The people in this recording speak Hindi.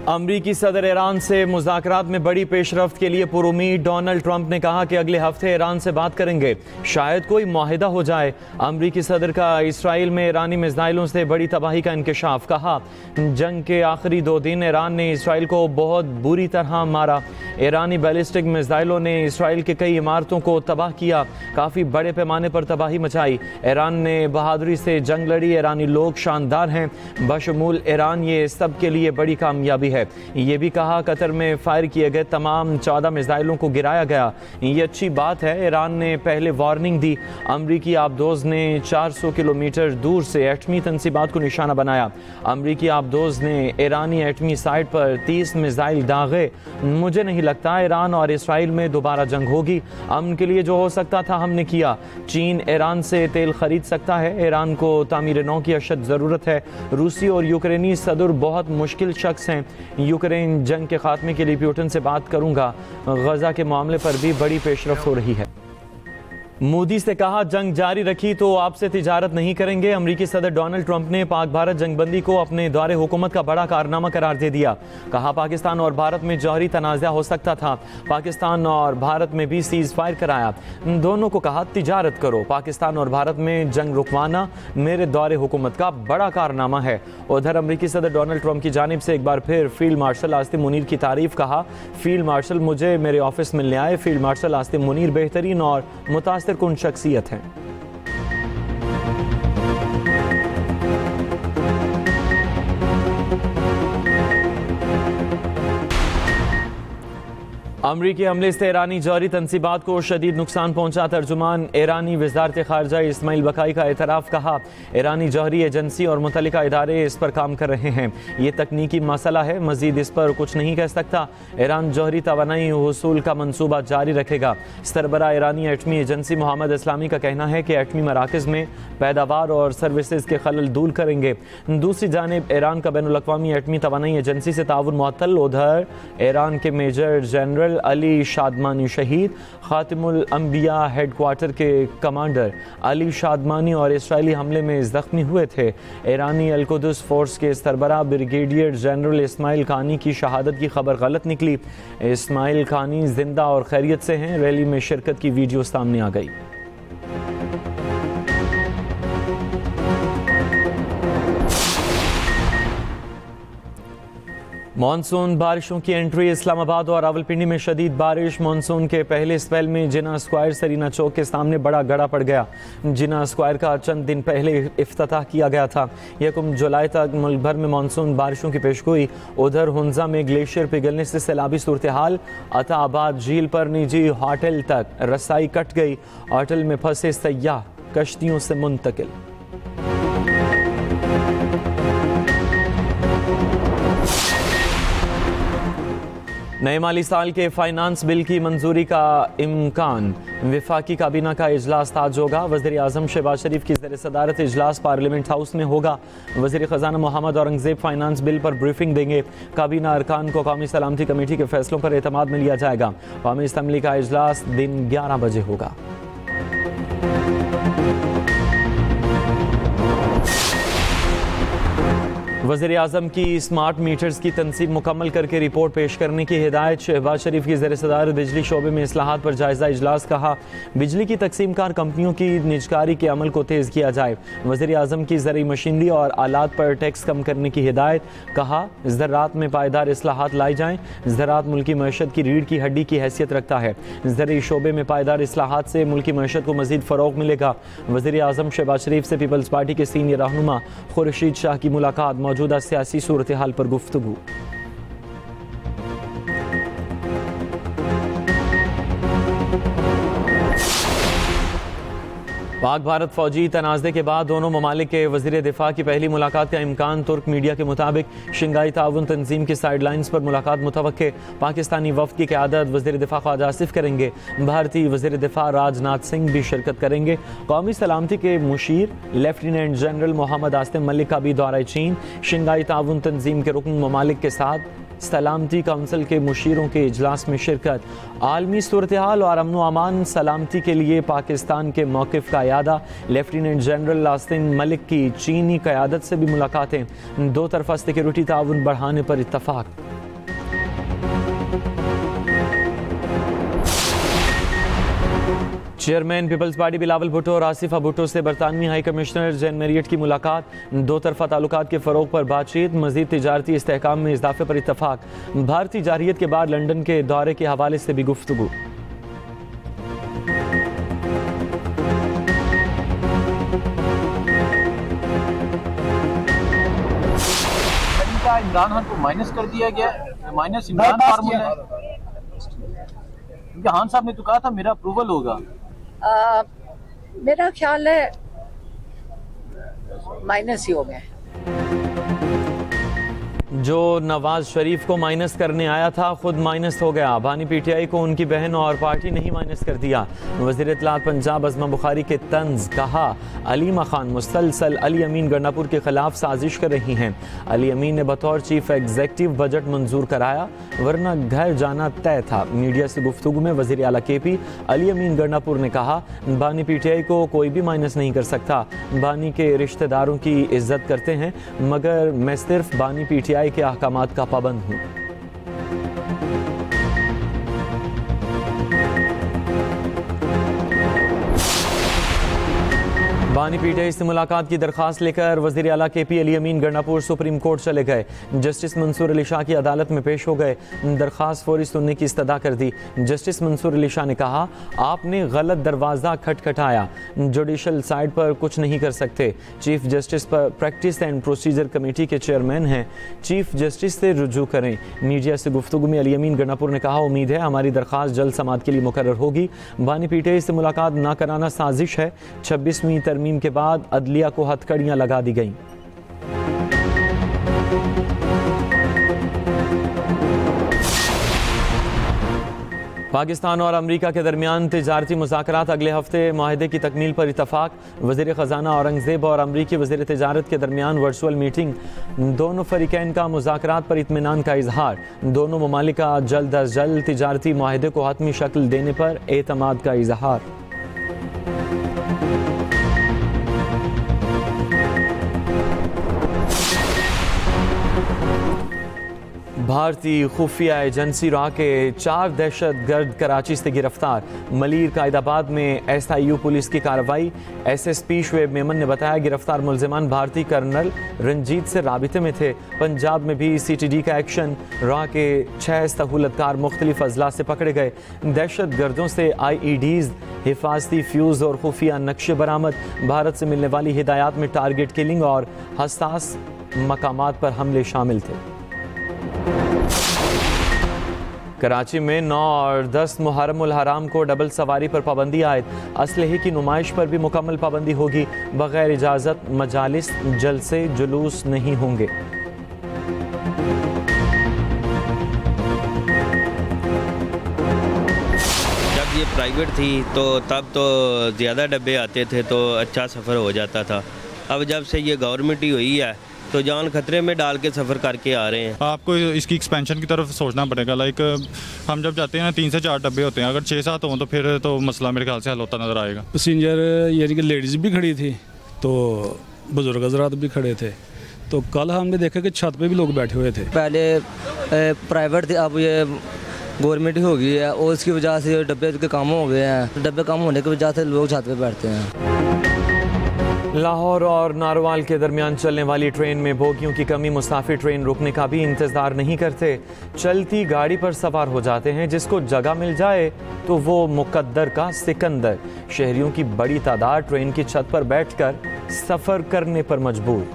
अमरीकी सदर ईरान से मुज़ाकरात में बड़ी पेशरफ्त के लिए पुरुमीद डोनाल्ड ट्रंप ने कहा कि अगले हफ्ते ईरान से बात करेंगे, शायद कोई मुआहिदा हो जाए। अमरीकी सदर का इसराइल में ईरानी मिसाइलों से बड़ी तबाही का इंकशाफ। कहा, जंग के आखिरी 2 दिन ईरान ने इसराइल को बहुत बुरी तरह मारा। ईरानी बैलिस्टिक मिसाइलों ने इसराइल के कई इमारतों को तबाह किया, काफ़ी बड़े पैमाने पर तबाही मचाई। ईरान ने बहादुरी से जंग लड़ी, ईरानी लोग शानदार हैं, बशमूल ईरान ये सब के लिए बड़ी कामयाबी है। ये भी कहा, कतर में फायर किए गए तमाम 14 मिसाइलों को गिराया गया, ये अच्छी बात है। ईरान ने पहले वार्निंग दी। अमरीकी आबदोज ने 400 किलोमीटर दूर से एटमी तंसीबात को निशाना बनाया। अमरीकी आबदोज ने ईरानी एटमी साइट पर 30 मिसाइल दागे। मुझे नहीं लगता ईरान और इसराइल में दोबारा जंग होगी। अमन के लिए जो हो सकता था हमने किया। चीन ईरान से तेल खरीद सकता है, ईरान को तामीर नौ की अशद ज़रूरत है। रूसी और यूक्रेनी सदर बहुत मुश्किल शख्स हैं। यूक्रेन जंग के खात्मे के लिए पुतिन से बात करूंगा। गजा के मामले पर भी बड़ी पेशरफ्त हो रही है। मोदी से कहा, जंग जारी रखी तो आपसे तिजारत नहीं करेंगे। अमरीकी सदर डोनाल्ड ट्रंप ने पाक भारत जंगबंदी को अपने दौरे हुकूमत का बड़ा कारनामा करार दे दिया। कहा, पाकिस्तान और भारत में जौहरी तनाज़ा हो सकता था, पाकिस्तान और भारत में भी सीज फायर कराया। दोनों को कहा, तिजारत करो। पाकिस्तान और भारत में जंग रुकवाना मेरे दौरे हुकूमत का बड़ा कारनामा है। उधर अमरीकी सदर डोनाल्ड ट्रंप की जानिब से एक बार फिर फील्ड मार्शल आसिम मुनीर की तारीफ। कहा, फील्ड मार्शल मुझे मेरे ऑफिस मिलने आए। फील्ड मार्शल आसिम मुनीर बेहतरीन और मुतासिर कुन शख्सियत हैं। अमरीकी हमले से ईरानी जौहरी तंसीबात को शदीद नुकसान पहुंचा। तर्जुमान ईरानी वज़ारत ख़ारजा इस्माइल बकाई का एतराफ़। कहा, ईरानी जौहरी एजेंसी और मुतल्लिका इदारे इस पर काम कर रहे हैं। ये तकनीकी मसला है, मज़ीद इस पर कुछ नहीं कह सकता। ईरान जौहरी तवानाई हुसूल का मनसूबा जारी रखेगा। सरबरा ईरानी एटमी एजेंसी मोहम्मद इस्लामी का कहना है कि एटमी मराकज़ में पैदावार और सर्विसेज के खलल दूर करेंगे। दूसरी जानिब ईरान का बैनुल अक़वामी एटमी तवानाई एजेंसी से ताउन मुअत्तल। उधर ईरान के मेजर जनरल अली शादमानी शहीद। खातिमुल अंबिया हेडक्वार्टर के कमांडर अली शादमानी और इसराइली हमले में जख्मी हुए थे। ईरानी अल-कुद्स फोर्स के सरबरा ब्रिगेडियर जनरल इस्माइल खानी की शहादत की खबर गलत निकली। इस्माइल खानी जिंदा और खैरियत से हैं। रैली में शिरकत की वीडियो सामने आ गई। मानसून बारिशों की एंट्री। इस्लामाबाद और रावलपिंडी में शदीद बारिश। मानसून के पहले स्पेल में जिना स्क्वायर सरीना चौक के सामने बड़ा गड़ा पड़ गया। जिना स्क्वायर का चंद दिन पहले इफ्तिताह किया गया था। 1 जुलाई तक मुल्क भर में मानसून बारिशों की पेशगोई। उधर हुंजा में ग्लेशियर पिघलने से सैलाबी सूरत हाल। अताबाद झील पर निजी होटल तक रसाई कट गई। होटल में फंसे सयाह कश्तियों से मुंतकिल। नए माली साल के फाइनेंस बिल की मंजूरी का इम्कान। वफाकी काबीना का इजलास आज होगा। वज़ीर आज़म शहबाज शरीफ की ज़ेर सदारत इजलास पार्लियामेंट हाउस में होगा। वज़ीर ख़जाना मोहम्मद औरंगज़ेब फाइनेंस बिल पर ब्रीफिंग देंगे। काबीना अरकान को कौमी सलामती कमेटी के फैसलों पर एतमाद में लिया जाएगा। कौमी असम्बली का इजलास दिन 11 बजे होगा। वज़ीर आज़म की स्मार्ट मीटर्स की तनसीब मुकम्मल करके रिपोर्ट पेश करने की हिदायत। शहबाज शरीफ की ज़ेर सदारत बिजली शोबे में इस्लाहात पर जायज़ा इजलास। कहा, बिजली की तकसीम कार कंपनियों की निजकारी के अमल को तेज़ किया जाए। वज़ीर आज़म की ज़रूरी मशीनरी और आलात पर टैक्स कम करने की हिदायत। कहा, ज़राअत में पायदार इस्लाहात लाई जाएँ। ज़राअत मुल्की मईशत की रीढ़ की हड्डी की हैसियत रखता है। ज़रूरी शोबे में पायदार इस्लाहात से मुल्की मईशत को मज़ीद फ़रोग़ मिलेगा। वज़ीर आज़म शहबाज शरीफ से पीपल्स पार्टी के सीनियर रहनुमा खुर्शीद शाह की मुलाकात। मौजूदा सियासी सूरत हाल पर गुफ्तगू। पाक भारत फौजी तनाज़े के बाद दोनों ममालिक के वज़ीर दिफा की पहली मुलाकात का इम्कान। तुर्क मीडिया के मुताबिक शंघाई ताउन तंजीम की साइडलाइंस पर मुलाकात मुतवक्के। पाकिस्तानी वफ़द की क़यादत वज़ीर दिफा ख्वाजा आसिफ करेंगे। भारतीय वज़ीर दिफा राजनाथ सिंह भी शिरकत करेंगे। कौमी सलामती के मुशीर लेफ्टिनेंट जनरल मोहम्मद आसिम मलिक का भी दौरा चीन। शंघाई ताउन तंजीम के रुकन ममालिक के साथ सलामती काउंसिल के मुशीरों के इजलास में शिरकत। आलमी सूरत हाल और अमन व अमान सलामती के लिए पाकिस्तान के मौक़िफ़ का यादा। लेफ्टिनेंट जनरल आसिम मलिक की चीनी क़यादत से भी मुलाकातें। दो तरफ़ा सिक्योरिटी ताउन बढ़ाने पर इत्तफ़ाक़। चेयरमैन पीपल्स पार्टी बिलावल भुट्टो और आसिफा भुट्टो से बरतानवी हाई कमिश्नर जैन मैरियट की मुलाकात। दो तरफा ताल्लुकात के फ़रोग पर बातचीत। मज़ीद तिजारती इस्तेहकाम में इजाफे पर इत्तफ़ाक़। भारतीय जारहियत के बाद लंदन के दौरे के हवाले से भी गुफ्तगू। इमरान खान को माइनस कर दिया गया, माइनस इमरान फार्मूला है। खान साहब ने तो कहा था मेरा अप्रूवल होगा। मेरा ख्याल है माइनस ही हो गए। जो नवाज शरीफ को माइनस करने आया था खुद माइनस हो गया। बानी पीटीआई को उनकी बहन और पार्टी ने ही माइनस कर दिया। वज़ीर इत्तलात पंजाब अज़मा बुखारी के तंज। कहा अलीमा खान मुसलसल अली अमीन गन्नापुर के खिलाफ साजिश कर रही हैं। अली अमीन ने बतौर चीफ एग्जीक्यूटिव बजट मंजूर कराया वरना घर जाना तय था। मीडिया से गुफ्तगू में वज़ीर आला केपी अली अमीन गन्नापुर ने कहा बानी पीटीआई को कोई भी माइनस नहीं कर सकता। बानी के रिश्तेदारों की इज्जत करते हैं मगर मैं सिर्फ बानी पीटीआई के अहकामात का पाबंद हूँ। बानी पीटीआई से मुलाकात की दरख्वास्त लेकर वज़ीर आला केपी अली अमीन गन्नापुर सुप्रीम कोर्ट चले गए। जस्टिस मंसूर अली शाह की अदालत में पेश हो गए। दरख्वास्त फौरी सुनने की इस्तदा कर दी। जस्टिस मंसूर अली शाह ने कहा आपने गलत दरवाज़ा खटखटाया, जुडिशल साइड पर कुछ नहीं कर सकते। चीफ जस्टिस पर प्रैक्टिस एंड प्रोसीजर कमेटी के चेयरमैन हैं, चीफ जस्टिस से रुजू करें। मीडिया से गुफ्तगू में अली अमीन गन्नापुर ने कहा उम्मीद है हमारी दरख्वास्त जल्द समाअत के लिए मुकर्रर होगी। बानी पीटीआई से मुलाकात ना कराना साजिश है। 26वीं तरमीम के बाद अदलिया को हथकड़ियां लगा दी गईं। पाकिस्तान और अमरीका के दरमियान तिजारती मुज़ाकरात अगले हफ्ते माहिदे की तकमील पर इत्तफ़ाक़। वज़ीर ख़जाना औरंगज़ेब और अमरीकी वज़ीर तिजारत के दरमियान वर्चुअल मीटिंग। दोनों फ़रीक़ैन का मुज़ाकरात पर इत्मीनान का इजहार। दोनों ममालिक का जल्द अज जल्द तिजारती माहिदे को हतमी शक्ल देने पर एतमाद का इजहार। भारतीय खुफिया एजेंसी रा के 4 दहशतगर्द कराची से गिरफ्तार। मलीर कायदाबाद में SIU पुलिस की कार्रवाई। SSP शुएब मेमन ने बताया गिरफ्तार मुलजिमान भारतीय कर्नल रंजीत से राबिते में थे। पंजाब में भी CTD का एक्शन। रा के 6 सहूलतकार मुख्तलिफ अजला से पकड़े गए। दहशत गर्दों से IEDs, हिफाजती फ्यूज़ और खुफिया नक्शे बरामद। भारत से मिलने वाली हिदायत में टारगेट किलिंग और हसास मकामात पर हमले शामिल थे। कराची में 9 और 10 मुहर्रम उल हराम को डबल सवारी पर पाबंदी आयद। असलहे की नुमाइश पर भी मुकम्मल पाबंदी होगी। बगैर इजाज़त मजालिस, जलसे, जुलूस नहीं होंगे। जब ये प्राइवेट थी तो तब तो ज़्यादा डब्बे आते थे तो अच्छा सफ़र हो जाता था। अब जब से ये गवर्नमेंट ही हुई है तो जान खतरे में डाल के सफ़र करके आ रहे हैं। आपको इसकी एक्सपेंशन की तरफ सोचना पड़ेगा। लाइक हम जब जाते हैं ना 3 से 4 डब्बे होते हैं, अगर 6-7 हों तो फिर तो मसला मेरे ख्याल से हल होता नज़र आएगा। पैसेंजर यानी कि लेडीज़ भी खड़ी थी तो बुजुर्ग हज़रात भी खड़े थे। तो कल हमने देखा कि छत पे भी लोग बैठे हुए थे। पहले प्राइवेट थी, अब ये गवर्नमेंट ही हो गई है और इसकी वजह से डब्बे के कम हो गए हैं। डब्बे कम होने की वजह से लोग छत पे बैठते हैं। लाहौर और नारोवाल के दरमियान चलने वाली ट्रेन में बोगियों की कमी। मुसाफिर ट्रेन रुकने का भी इंतज़ार नहीं करते, चलती गाड़ी पर सवार हो जाते हैं। जिसको जगह मिल जाए तो वो मुकद्दर का सिकंदर। शहरियों की बड़ी तादाद ट्रेन की छत पर बैठकर सफ़र करने पर मजबूर।